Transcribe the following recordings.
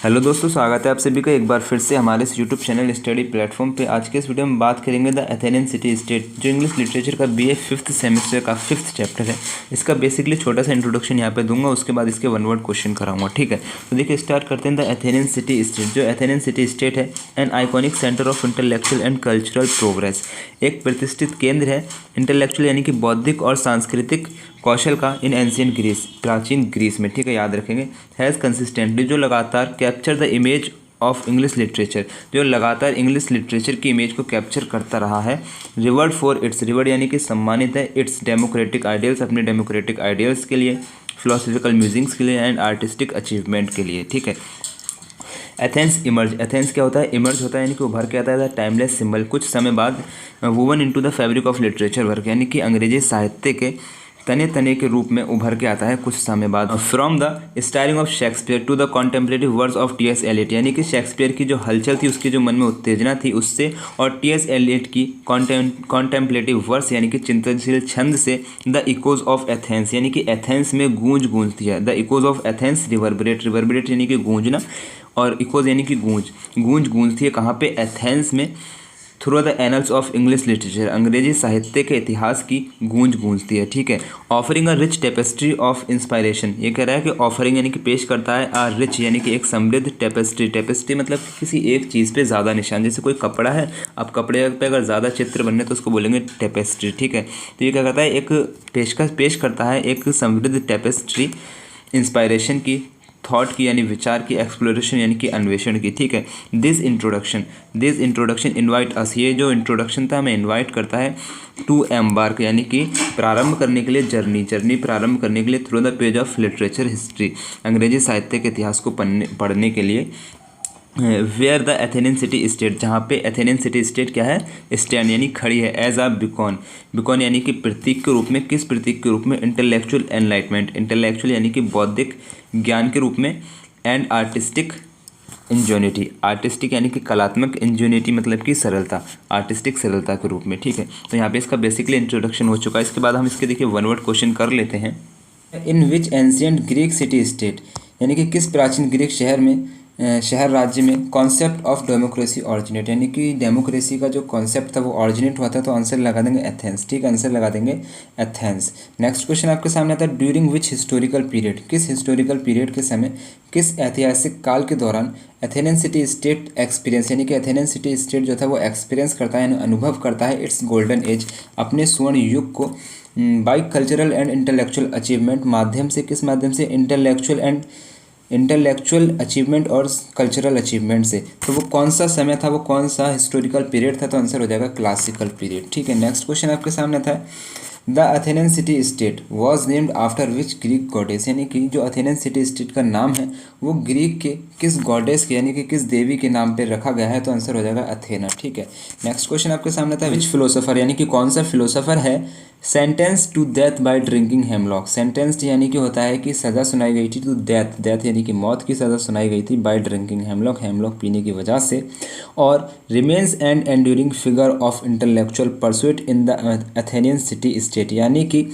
Hello दोस्तों, स्वागत है आप सभी का एक बार फिर से हमारे इस यूट्यूब चैनल स्टडी प्लेटफॉर्म पे। आज के इस वीडियो में बात करेंगे द एथेनियन सिटी स्टेट, जो इंग्लिश लिटरेचर का बीए फिफ्थ सेमेस्टर का फिफ्थ चैप्टर है। इसका बेसिकली छोटा सा इंट्रोडक्शन यहाँ पे दूंगा, उसके बाद इसके वन वर्ड क्वेश्चन कराऊंगा। ठीक है, तो देखिए स्टार्ट करते हैं। द एथेनियन सिटी स्टेट, जो एथेनियन सिटी स्टेट है, an iconic centre of intellectual and cultural progress, एक प्रतिष्ठित केंद्र है इंटेलेक्चुअल यानी कि बौद्धिक और सांस्कृतिक कौशल का इन एंशियंट ग्रीस, प्राचीन ग्रीस में। ठीक है, याद रखेंगे। हैज़ कंसिस्टेंटली, जो लगातार capture the image of English literature, जो लगातार इंग्लिश लिटरेचर की इमेज को कैप्चर करता रहा है। रिवर्ड फॉर इट्स, रिवर्ड यानी कि सम्मानित है, इट्स डेमोक्रेटिक आइडियल्स, अपने डेमोक्रेटिक आइडियल्स के लिए, फिलोसफिकल म्यूजिंग्स के लिए एंड आर्टिस्टिक अचीवमेंट के लिए। ठीक है। एथेंस इमर्ज, एथेंस क्या होता है? इमर्ज होता है यानी कि उभर के आता है, टाइमलेस सिंबल, कुछ समय बाद woven into the fabric of literature work, यानी कि अंग्रेजी साहित्य के तने तने के रूप में उभर के आता है कुछ समय बाद। From the styling of Shakespeare to the contemporative words of T S Eliot, यानी कि शेक्सपियर की जो हलचल थी, उसके जो मन में उत्तेजना थी उससे, और टी एस एलियट की कॉन्टेम्पलेटिव वर्ड्स यानी कि चिंतनशील छंद से, द इकोज ऑफ एथेंस, यानी कि एथेंस में गूंज गूंजती है। द इकोज ऑफ एथेंस रिवर्बरेट, रिवर्बरेट यानी कि गूंजना, और इकोज यानी कि गूंज, गूंज गूंजती है कहाँ पे? एथेंस में। Through the annuls of English literature, अंग्रेजी साहित्य के इतिहास की गूंज गूंजती है। ठीक है। Offering a rich tapestry of inspiration, ये कह रहा है कि ऑफरिंग यानी कि पेश करता है, आ रिच यानी कि एक समृद्ध टेपेस्ट्री, टेपेस्ट्री मतलब किसी एक चीज़ पे ज़्यादा निशान, जैसे कोई कपड़ा है, अब कपड़े पे अगर ज़्यादा चित्र बनने तो उसको बोलेंगे टेपेस्ट्री। ठीक है, तो ये क्या करता है? एक पेश करता है एक समृद्ध टेपेस्ट्री इंस्पायरेशन की, थॉट की यानी विचार की, एक्सप्लोरेशन यानी कि अन्वेषण की। ठीक है। दिस इंट्रोडक्शन इनवाइट अस, ये जो इंट्रोडक्शन था हमें इनवाइट करता है टू एम्बार्क, यानी कि प्रारंभ करने के लिए, जर्नी प्रारंभ करने के लिए, through the page of literature history, अंग्रेजी साहित्य के इतिहास को पढ़ने के लिए। Where the Athenian city state, जहाँ पे एथेनियन सिटी स्टेट क्या है? स्टैंड यानी खड़ी है, एज आ बिकॉन, बिकॉन यानी कि प्रतीक के रूप में, किस प्रतीक के रूप में? इंटेलेक्चुअल एनलाइटमेंट, इंटेलेक्चुअल यानी कि बौद्धिक ज्ञान के रूप में, एंड आर्टिस्टिक इंजोनिटी, आर्टिस्टिक यानी कि कलात्मक, इंजोनिटी मतलब कि सरलता, आर्टिस्टिक सरलता के रूप में। ठीक है, तो यहाँ पे इसका बेसिकली इंट्रोडक्शन हो चुका है। इसके बाद हम इसके देखिए वन वर्ड क्वेश्चन कर लेते हैं। इन विच एंशियंट ग्रीक सिटी स्टेट, यानी कि किस प्राचीन ग्रीक शहर में, शहर राज्य में, कॉन्सेप्ट ऑफ डेमोक्रेसी ऑरिजिनेट, यानी कि डेमोक्रेसी का जो कॉन्सेप्ट था वो ऑरिजिनेट हुआ था, तो आंसर लगा देंगे एथेंस। ठीक है, आंसर लगा देंगे एथेंस। नेक्स्ट क्वेश्चन आपके सामने आता है, ड्यूरिंग विच हिस्टोरिकल पीरियड, किस हिस्टोरिकल पीरियड के समय, किस ऐतिहासिक काल के दौरान एथेनियन सिटी स्टेट एक्सपीरियंस, यानी कि एथेनियन सिटी स्टेट जो था वो एक्सपीरियंस करता है, अनुभव करता है इट्स गोल्डन एज, अपने स्वर्ण युग को, by cultural and intellectual achievement, माध्यम से, किस माध्यम से? इंटेलेक्चुअल अचीवमेंट और कल्चरल अचीवमेंट से। तो वो कौन सा समय था, वो कौन सा हिस्टोरिकल पीरियड था? तो आंसर हो जाएगा क्लासिकल पीरियड। ठीक है। नेक्स्ट क्वेश्चन आपके सामने था, the Athenian city state was named after which Greek goddess, यानी कि जो अथेनियन सिटी स्टेट का नाम है वो ग्रीक के किस गॉडेस के, यानी कि किस देवी के नाम पे रखा गया है? तो आंसर हो जाएगा अथेना। ठीक है। नेक्स्ट क्वेश्चन आपके सामने था, विच फिलोसोफर, यानी कि कौन सा फिलोसोफर है sentence to death by drinking hemlock, sentenced यानी कि होता है कि सज़ा सुनाई गई थी टू डेथ, डेथ यानी कि मौत की सज़ा सुनाई गई थी, बाय ड्रिंकिंग हेमलॉक, हेमलॉक पीने की वजह से, और remains and enduring figure of intellectual pursuit in the Athenian city state, यानी कि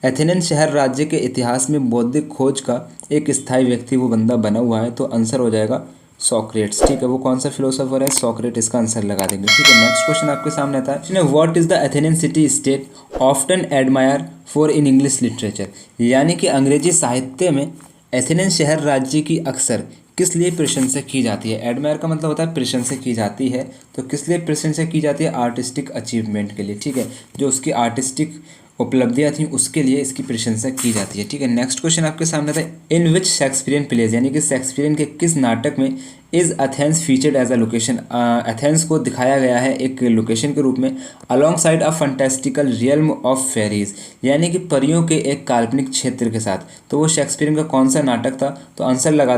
एथेनियन शहर राज्य के इतिहास में बौद्धिक खोज का एक स्थायी व्यक्ति, वो बंदा बना हुआ है, तो आंसर हो जाएगा सॉक्रेट्स। ठीक है, वो कौन सा फिलोसोफर है? सॉक्रेट, इसका आंसर लगा देंगे। ठीक है। नेक्स्ट क्वेश्चन आपके सामने आता है, what is the Athenian city state often admire for in English literature, यानी कि अंग्रेजी साहित्य में एथेनियन शहर राज्य की अक्सर किस लिए प्रशंसा की जाती है? एडमायर का मतलब होता है प्रशंसा की जाती है, तो किस लिए प्रशंसा की जाती है? आर्टिस्टिक अचीवमेंट के लिए। ठीक है, जो उसकी आर्टिस्टिक उपलब्धियाँ थी उसके लिए इसकी प्रशंसा की जाती है। ठीक है। नेक्स्ट क्वेश्चन आपके सामने था, इन विच शेक्सपियरियन प्लेज, यानी कि शेक्सपियरियन के किस नाटक में is Athens featured as a location, Athens को दिखाया गया है एक लोकेशन के रूप में, alongside a fantastical realm of fairies, यानी कि परियों के एक काल्पनिक क्षेत्र के साथ। तो वो शेक्सपियरियन का कौन सा नाटक था? तो आंसर लगा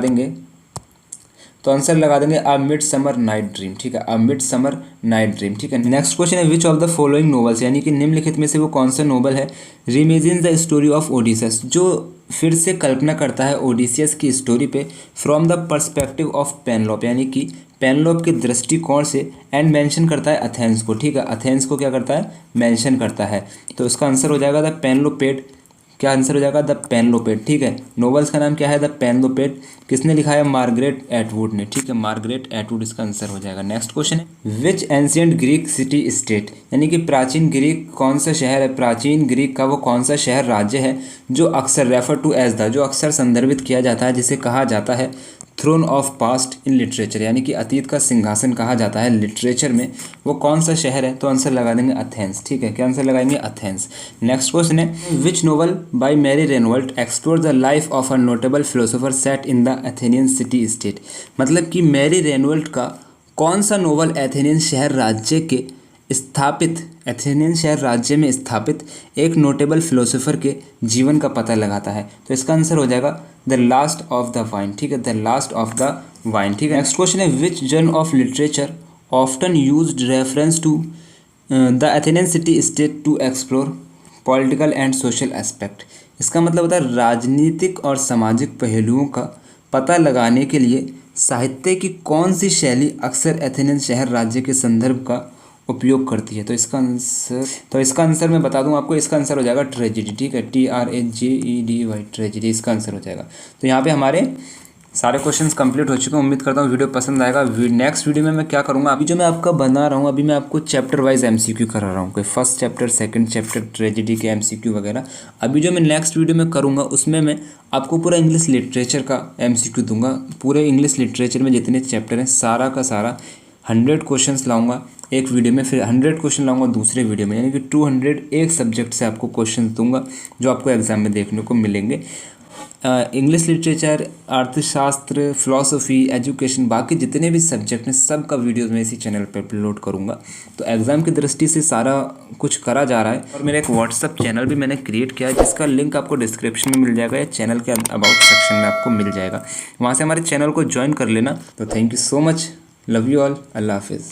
देंगे a mid summer night dream. ठीक है, a mid summer night dream. ठीक है। नेक्स्ट क्वेश्चन है, which of the following novels, यानी कि निम्नलिखित में से वो कौन सा नोवेल है रीइमेजिन द स्टोरी ऑफ ओडिसस, जो फिर से कल्पना करता है ओडिसियस की स्टोरी पे, फ्रॉम द पर्सपेक्टिव ऑफ पेनलोप, यानी कि पेनलोप के दृष्टिकोण से, एंड मेंशन करता है अथेंस को। ठीक है, अथेंस को क्या करता है? मेंशन करता है। तो इसका आंसर हो जाएगा द पेनलोपेड क्या आंसर हो जाएगा? द पेनलोपेड। ठीक है, नोवेल्स का नाम क्या है? द पेनलोपेड। किसने लिखा है? मार्गरेट एटवुड ने। ठीक है, मार्गरेट एटवुड इसका आंसर हो जाएगा। नेक्स्ट क्वेश्चन है, विच एंशियंट ग्रीक सिटी स्टेट, यानी कि प्राचीन ग्रीक कौन सा शहर है, प्राचीन ग्रीक का वो कौन सा शहर राज्य है जो अक्सर रेफर टू एज द, जो अक्सर संदर्भित किया जाता है, जिसे कहा जाता है throne of past in literature, यानी कि अतीत का सिंहासन कहा जाता है लिटरेचर में, वो कौन सा शहर है? तो आंसर लगा देंगे एथेंस। ठीक है, क्या आंसर लगाएंगे? एथेंस। नेक्स्ट क्वेश्चन है, which novel by Mary Renault explore the life of a notable philosopher set in the Athenian city state, मतलब कि मैरी रेनॉल्ट का कौन सा नोवेल एथेनियन शहर राज्य के स्थापित, एथेनियन शहर राज्य में स्थापित एक नोटेबल फिलोसोफर के जीवन का पता लगाता है? तो इसका आंसर हो जाएगा the last of the wine. ठीक है, the last of the wine. ठीक है, नेक्स्ट क्वेश्चन है, which journal of literature often used reference to the Athenian city state to explore political and social aspect, इसका मतलब होता है राजनीतिक और सामाजिक पहलुओं का पता लगाने के लिए साहित्य की कौन सी शैली अक्सर एथेनियन शहर राज्य के संदर्भ का उपयोग करती है? तो इसका आंसर मैं बता दूं आपको, इसका आंसर हो जाएगा ट्रेजिडी। ठीक है, TRAGEDY, ट्रेजिडी इसका आंसर हो जाएगा। तो यहाँ पे हमारे सारे क्वेश्चंस कंप्लीट हो चुके हैं। उम्मीद करता हूँ वीडियो पसंद आएगा। नेक्स्ट वीडियो में मैं क्या करूँगा, अभी जो मैं आपका बना रहा हूँ, अभी मैं आपको चैप्टर वाइज MCQ करा रहा हूँ, कोई first chapter, second chapter, tragedy के MCQ वगैरह। अभी जो मैं नेक्स्ट वीडियो में करूँगा उसमें मैं आपको पूरा इंग्लिश लिटरेचर का MCQ दूंगा। पूरे इंग्लिश लिटरेचर में जितने चैप्टर हैं सारा का सारा 100 क्वेश्चंस लाऊंगा एक वीडियो में, फिर 100 क्वेश्चन लाऊंगा दूसरे वीडियो में, यानी कि 200 एक सब्जेक्ट से आपको क्वेश्चन दूंगा जो आपको एग्जाम में देखने को मिलेंगे। इंग्लिश लिटरेचर, अर्थशास्त्र, फिलॉसफी, एजुकेशन, बाकी जितने भी सब्जेक्ट हैं सब का वीडियोज़ मैं इसी चैनल पर अपलोड करूँगा। तो एग्ज़ाम की दृष्टि से सारा कुछ करा जा रहा है। और मेरा एक व्हाट्सअप चैनल भी मैंने क्रिएट किया है जिसका लिंक आपको डिस्क्रिप्शन में मिल जाएगा या चैनल के अबाउट सेक्शन में आपको मिल जाएगा, वहाँ से हमारे चैनल को ज्वाइन कर लेना। तो thank you so much, love you all, अल्लाह हाफिज़।